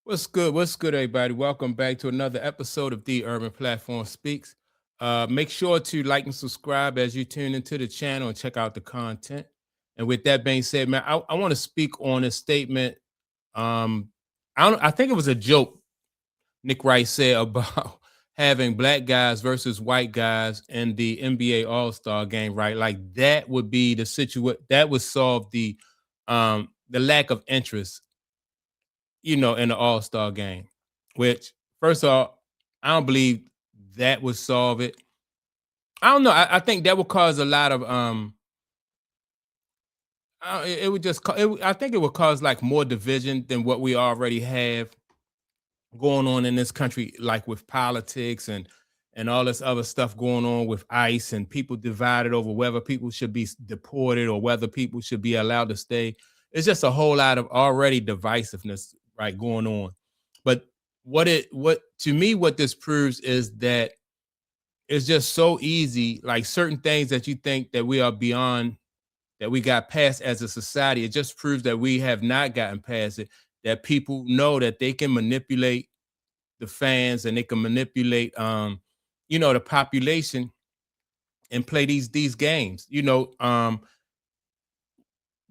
What's good? What's good, everybody? Welcome back to another episode of The Urban Platform Speaks. Make sure to like and subscribe as you tune into the channel and check out the content. And with that being said, man, I want to speak on a statement. Um, I think it was a joke Nick Wright said about having black guys versus white guys in the NBA All-Star game, right? Like that would be the situation that would solve the lack of interest in the All Star game. Which, first of all, I don't believe that would solve it. I don't know. I think that would cause a lot of it would just. I think it would cause like more division than what we already have going on in this country, like with politics and all this other stuff going on with ICE and people divided over whether people should be deported or whether people should be allowed to stay. It's just a whole lot of already divisiveness right going on. But what to me what this proves is that it's just so easy, like certain things that you think that we are beyond, that we got past as a society. It just proves that we have not gotten past it, that people know that they can manipulate the fans and they can manipulate the population and play these games.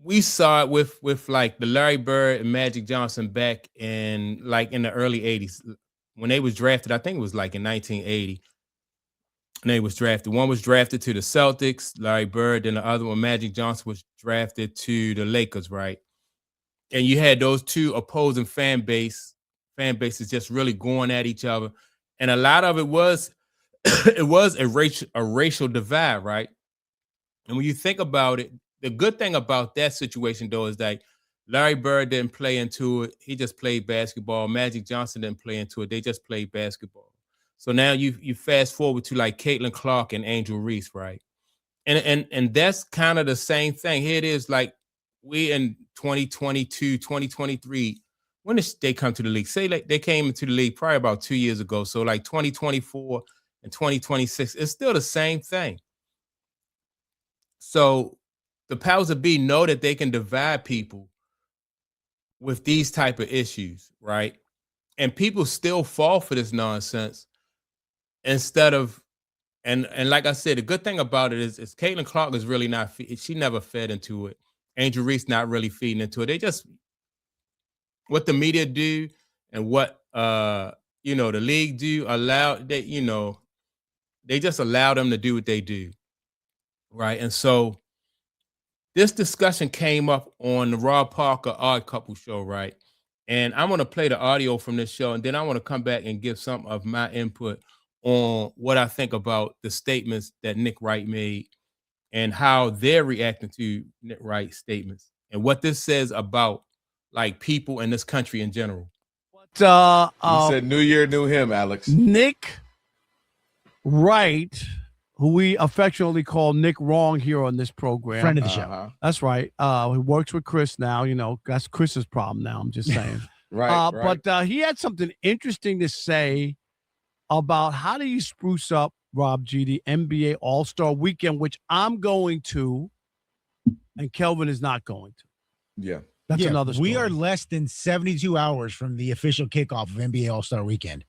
We saw it with like the Larry Bird and Magic Johnson back in the early 80s when they was drafted. I think it was like in 1980. And they was drafted. One was drafted to the Celtics, Larry Bird, and the other one, Magic Johnson, was drafted to the Lakers, right? And you had those two opposing fan bases just really going at each other. And a lot of it was it was a racial divide, right? And when you think about it, the good thing about that situation, though, is that Larry Bird didn't play into it. He just played basketball. Magic Johnson didn't play into it. They just played basketball. So now you fast forward to like Caitlin Clark and Angel Reese, right? And that's kind of the same thing. Here it is, like we in 2022, 2023. When did they come to the league? Say like they came into the league probably about 2 years ago. So like 2024 and 2026, it's still the same thing. So the powers that be know that they can divide people with these type of issues, right? And people still fall for this nonsense instead of and like I said, the good thing about it is Caitlin Clark is really not. She never fed into it. Angel Reese not really feeding into it. They just what the media do and what the league do allow they just allow them to do what they do, right? And so this discussion came up on the Rob Parker Odd Couple show, right? And I'm going to play the audio from this show, and then I want to come back and give some of my input on what I think about the statements that Nick Wright made and how they're reacting to Nick Wright's statements and what this says about like people in this country in general. But he said new year, new him, Alex. Nick Wright, who we affectionately call Nick Wrong here on this program. Friend of the show. That's right. He works with Chris now. That's Chris's problem now. I'm just saying. Right. But he had something interesting to say about how do you spruce up, Rob G, the NBA All-Star Weekend, which I'm going to, and Kelvin is not going to. Yeah. That's another story. We are less than 72 hours from the official kickoff of NBA All-Star Weekend.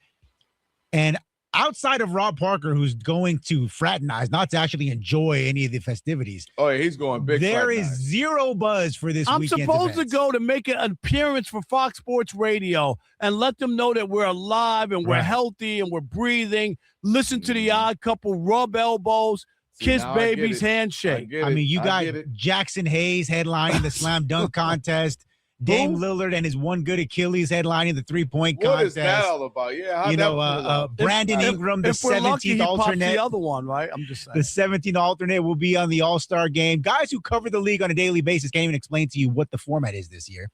And outside of Rob Parker, who's going to fraternize, not to actually enjoy any of the festivities. Oh, yeah, he's going big. There is zero buzz for this I'm weekend. supposed to go to make an appearance for Fox Sports Radio and let them know that we're alive and we're healthy and we're breathing. Listen to the Odd Couple, rub elbows, kiss babies, handshake. I mean, you got Jackson Hayes headlining the slam dunk contest. Dame Lillard and his one good Achilles headlining the three-point contest. What is that all about? Yeah, Brandon Ingram, the 17th alternate. The other one, right? I'm just saying. The 17th alternate will be on the All-Star game. Guys who cover the league on a daily basis can't even explain to you what the format is this year.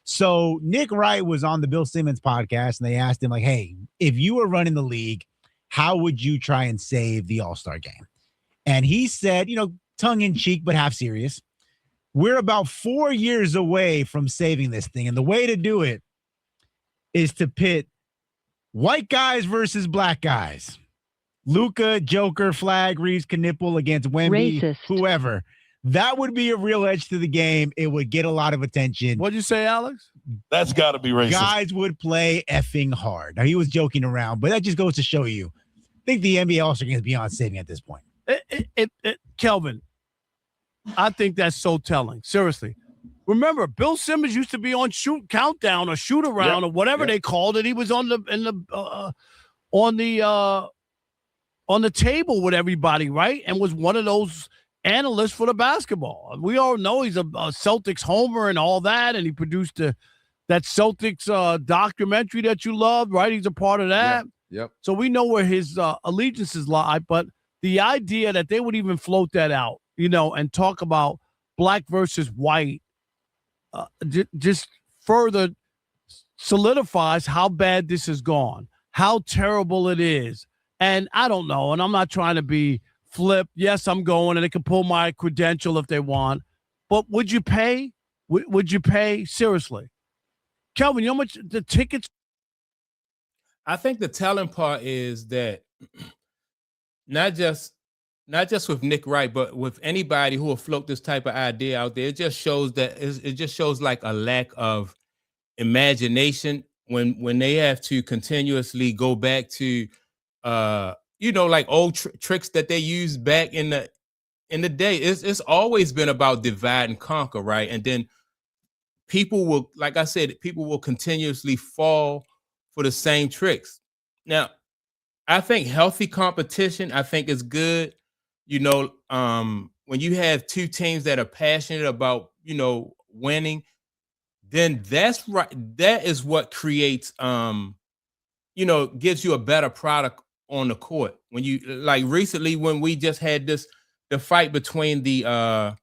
So Nick Wright was on the Bill Simmons podcast, and they asked him, like, hey, if you were running the league, how would you try and save the All-Star game? And he said, tongue-in-cheek but half serious, we're about 4 years away from saving this thing. And the way to do it is to pit white guys versus black guys. Luka, Joker, Flag, Reeves, Knipple against Wemby, whoever. That would be a real edge to the game. It would get a lot of attention. What'd you say, Alex? That's got to be racist. Guys would play effing hard. Now, he was joking around, but that just goes to show you. I think the NBA All-Star Game is beyond saving at this point. Kelvin, I think that's so telling. Seriously. Remember, Bill Simmons used to be on Shoot Countdown or Shoot Around or whatever they called it. He was on the table with everybody, right? And was one of those analysts for the basketball. We all know he's a Celtics homer and all that, and he produced that Celtics documentary that you love, right? He's a part of that. Yep. So we know where his allegiances lie, but the idea that they would even float that out, and talk about black versus white just further solidifies how bad this has gone, how terrible it is. And I don't know, and I'm not trying to be flip. Yes, I'm going, and they can pull my credential if they want. But would you pay? Would you pay? Seriously. Kelvin, you know how much the tickets? I think the telling part is that not just with Nick Wright, but with anybody who will float this type of idea out there, it just shows that it just shows like a lack of imagination when they have to continuously go back to like old tricks that they used back in the day. It's always been about divide and conquer, right? And then people will, like I said, people will continuously fall for the same tricks. Now, I think healthy competition, I think is good. When you have two teams that are passionate about, winning, then that's right. That is what creates, gives you a better product on the court. When you like recently, when we just had the fight between the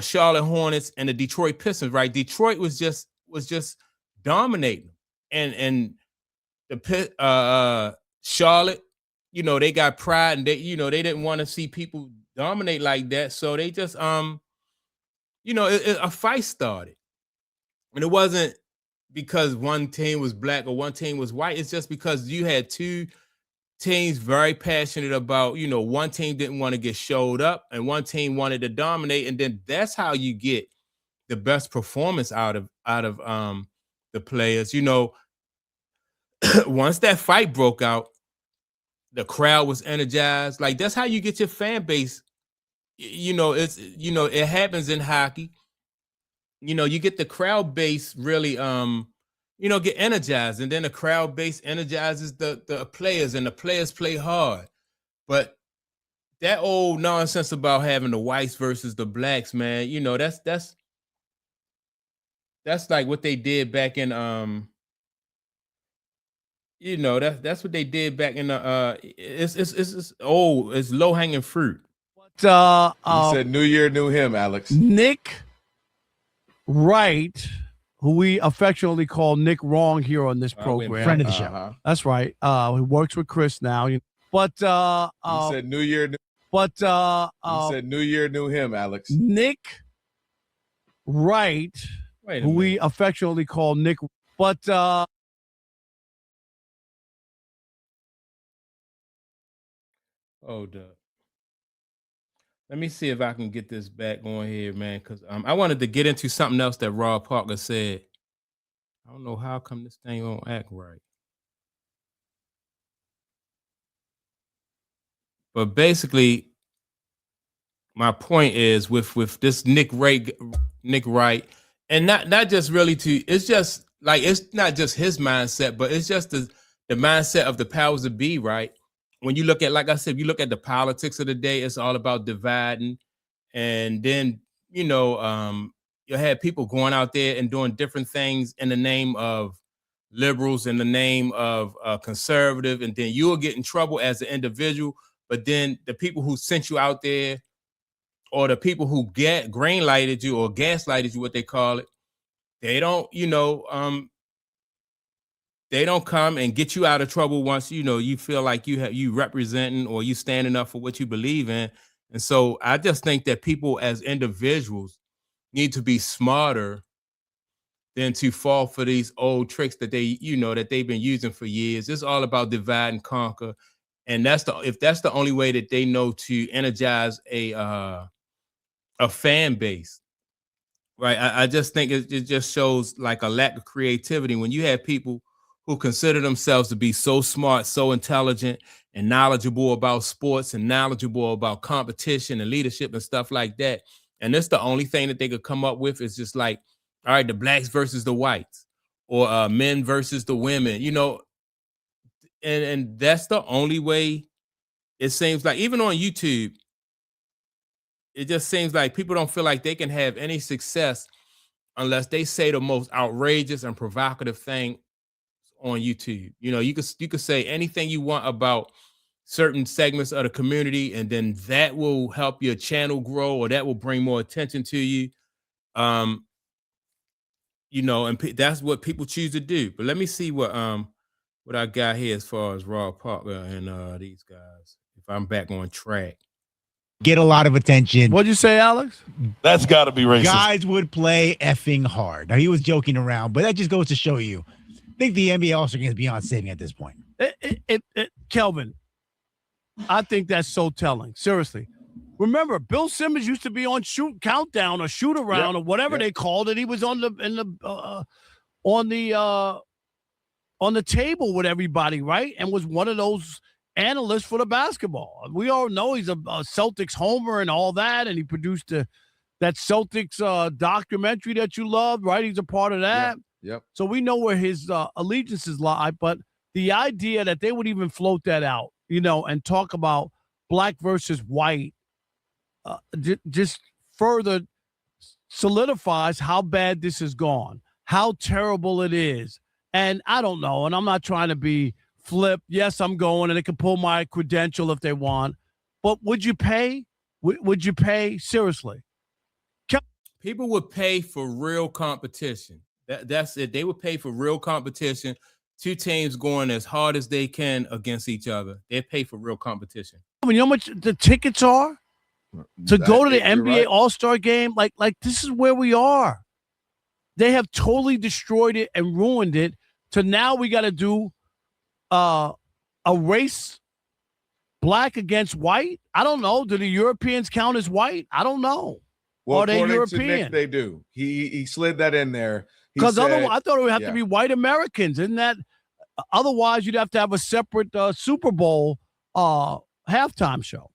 Charlotte Hornets and the Detroit Pistons, right? Detroit was just dominating, and the Charlotte, they got pride, and they didn't want to see people dominate like that, so they just a fight started, and it wasn't because one team was black or one team was white. It's just because you had two teams very passionate about, one team didn't want to get showed up and one team wanted to dominate. And then that's how you get the best performance out of the players. Once that fight broke out, the crowd was energized. Like, that's how you get your fan base. It happens in hockey. You get the crowd base really, get energized, and then the crowd base energizes the players, and the players play hard. But that old nonsense about having the whites versus the blacks, man, that's like what they did back in that's what they did back in the it's low hanging fruit. But you said New Year, new him, Alex. Nick Wright, who we affectionately call Nick Wrong here on this program. Friend of the show. That's right. He works with Chris now. But you said New Year. You said New Year, new him, Alex. Nick Wright, who we affectionately call Nick. But hold up. Let me see if I can get this back on here, man, because I wanted to get into something else that Rob Parker said. I don't know how come this thing won't act right. But basically, my point is with this Nick Wright, and not just really it's just like, it's not just his mindset, but it's just the mindset of the powers that be, right? When you look at, like I said, if you look at the politics of the day, it's all about dividing. And then, you'll have people going out there and doing different things in the name of liberals, in the name of conservative. And then you'll get in trouble as an individual. But then the people who sent you out there, or the people who green lighted you or gaslighted you, what they call it, they don't, they don't come and get you out of trouble once, you feel like you representing or you standing up for what you believe in. And so I just think that people as individuals need to be smarter than to fall for these old tricks that that they've been using for years. It's all about divide and conquer. And if that's the only way that they know to energize a fan base, Right. I just think it just shows like a lack of creativity when you have people who consider themselves to be so smart, so intelligent, and knowledgeable about sports and knowledgeable about competition and leadership and stuff like that. And that's the only thing that they could come up with is just like, all right, the blacks versus the whites, or men versus the women, and that's the only way it seems like. Even on YouTube, it just seems like people don't feel like they can have any success unless they say the most outrageous and provocative thing on YouTube. You could say anything you want about certain segments of the community, and then that will help your channel grow, or that will bring more attention to you. And that's what people choose to do. But let me see what I got here as far as Rob Parker and these guys, if I'm back on track. Get a lot of attention. What'd you say, Alex? That's got to be racist. Guys would play effing hard. Now, he was joking around, but that just goes to show you. I think the NBA All-Star Game is beyond saving at this point. Kelvin, I think that's so telling. Seriously. Remember, Bill Simmons used to be on Shoot Countdown or Shoot Around or whatever they called it. He was on the table with everybody, right? And was one of those analyst for the basketball. We all know he's a Celtics homer and all that, and he produced that Celtics documentary that you love, right? He's a part of that. Yep. So we know where his allegiances lie, but the idea that they would even float that out, and talk about black versus white, just further solidifies how bad this has gone, how terrible it is. And I don't know, and I'm not trying to be flip. Yes, I'm going, and they can pull my credential if they want. But would you pay? Would you pay? Seriously? People would pay for real competition. That's it. They would pay for real competition. Two teams going as hard as they can against each other. They pay for real competition. You know how much the tickets are to go to the NBA All-Star Game? Like this is where we are. They have totally destroyed it and ruined it. So now we got to do a race, black against white. I don't know. Do the Europeans count as white? I don't know. Well, are they European? To Nick, they do. He slid that in there. Because otherwise, I thought it would have to be white Americans. Isn't that? Otherwise, you'd have to have a separate Super Bowl halftime show.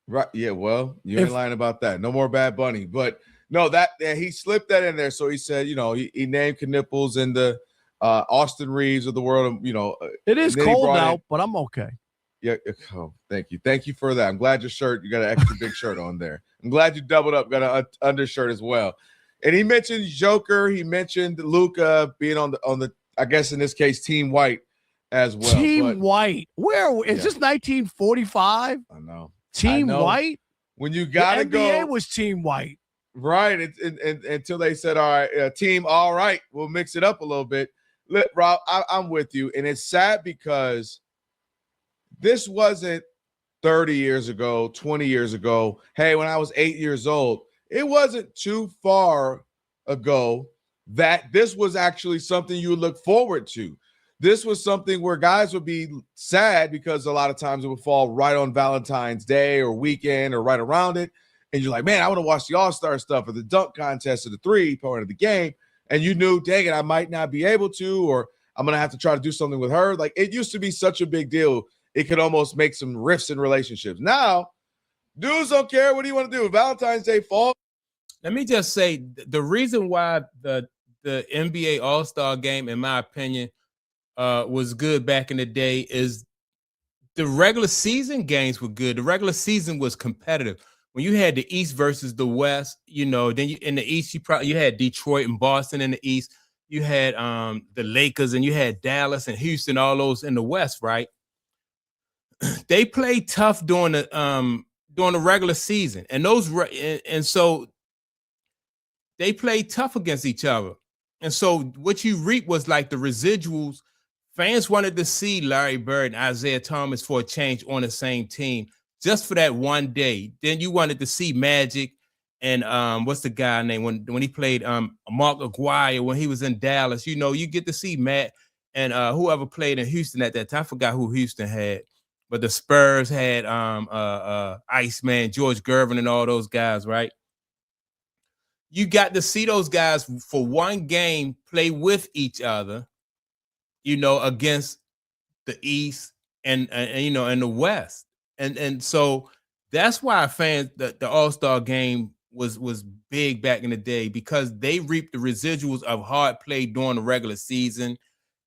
Right. Yeah. Well, you ain't lying about that. No more Bad Bunny. But no, he slipped that in there. So he said, he named Knipples and the Austin Reeves of the world. It is cold out, but I'm okay. Yeah. Oh, thank you. Thank you for that. I'm glad you got an extra big shirt on there. I'm glad you doubled up, got an undershirt as well. And he mentioned Joker. He mentioned Luka being on the I guess in this case, Team White as well. Team White. Where is this 1945? I know. Team White? When you gotta the NBA go, was Team White. Right. Until they said, all right, team, all right, we'll mix it up a little bit. Rob, I'm with you. And it's sad because this wasn't 30 years ago, 20 years ago. Hey, when I was 8 years old, it wasn't too far ago that this was actually something you would look forward to. This was something where guys would be sad because a lot of times it would fall right on Valentine's Day or weekend or right around it. And you're like, man, I want to watch the All-Star stuff or the dunk contest or the three part of the game. And you knew, dang it, I might not be able to, or I'm going to have to try to do something with her. Like, it used to be such a big deal. It could almost make some rifts in relationships. Now, dudes don't care. What do you want to do? Valentine's Day fall? Let me just say the reason why the NBA All-Star Game, in my opinion, was good back in the day is the regular season games were good. The regular season was competitive. When you had the East versus the West, then in the East, you had Detroit and Boston in the East. You had the Lakers and you had Dallas and Houston, all those in the West, right? They played tough during the regular season, and so they played tough against each other. And so what you reap was like the residuals. Fans wanted to see Larry Bird and Isaiah Thomas for a change on the same team just for that one day. Then you wanted to see Magic and what's the guy name when he played Mark Aguirre when he was in Dallas. You get to see Matt and whoever played in Houston at that time. I forgot who Houston had, but the Spurs had Iceman, George Gervin, and all those guys, right? you got to see those guys for one game play with each other, you know, against the East and you know, and the West. And so that's why fans the All-Star game was big back in the day, because they reaped the residuals of hard play during the regular season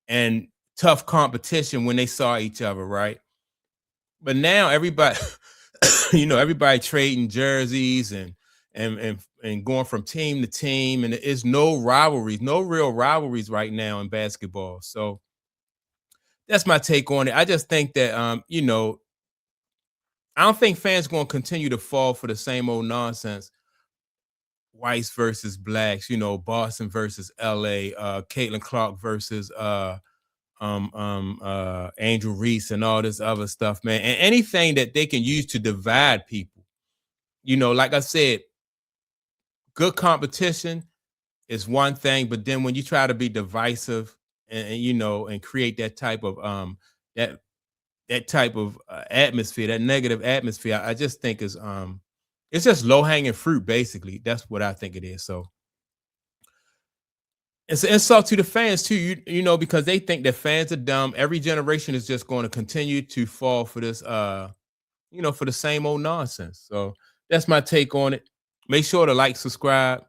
and tough competition when they saw each other, right? But now everybody, you know, everybody trading jerseys and going from team to team, and there's no rivalries, no real rivalries right now in basketball. So that's my take on it. I just think that you know, I don't think fans going to continue to fall for the same old nonsense. Whites versus blacks, you know, Boston versus LA, Caitlin Clark versus Angel Reese and all this other stuff, man. And anything that they can use to divide people. You know, like I said, good competition is one thing, but then when you try to be divisive and you know, and create that type of that type of atmosphere, that negative atmosphere, I just think is it's just low-hanging fruit, basically. That's what I think it is. So it's an insult to the fans too, you know, because they think that fans are dumb. Every generation is just going to continue to fall for this you know, for the same old nonsense. So that's my take on it. Make sure to like, subscribe.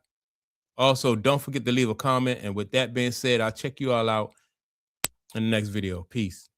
Also, don't forget to leave a comment. And with that being said, I'll check you all out in the next video. Peace.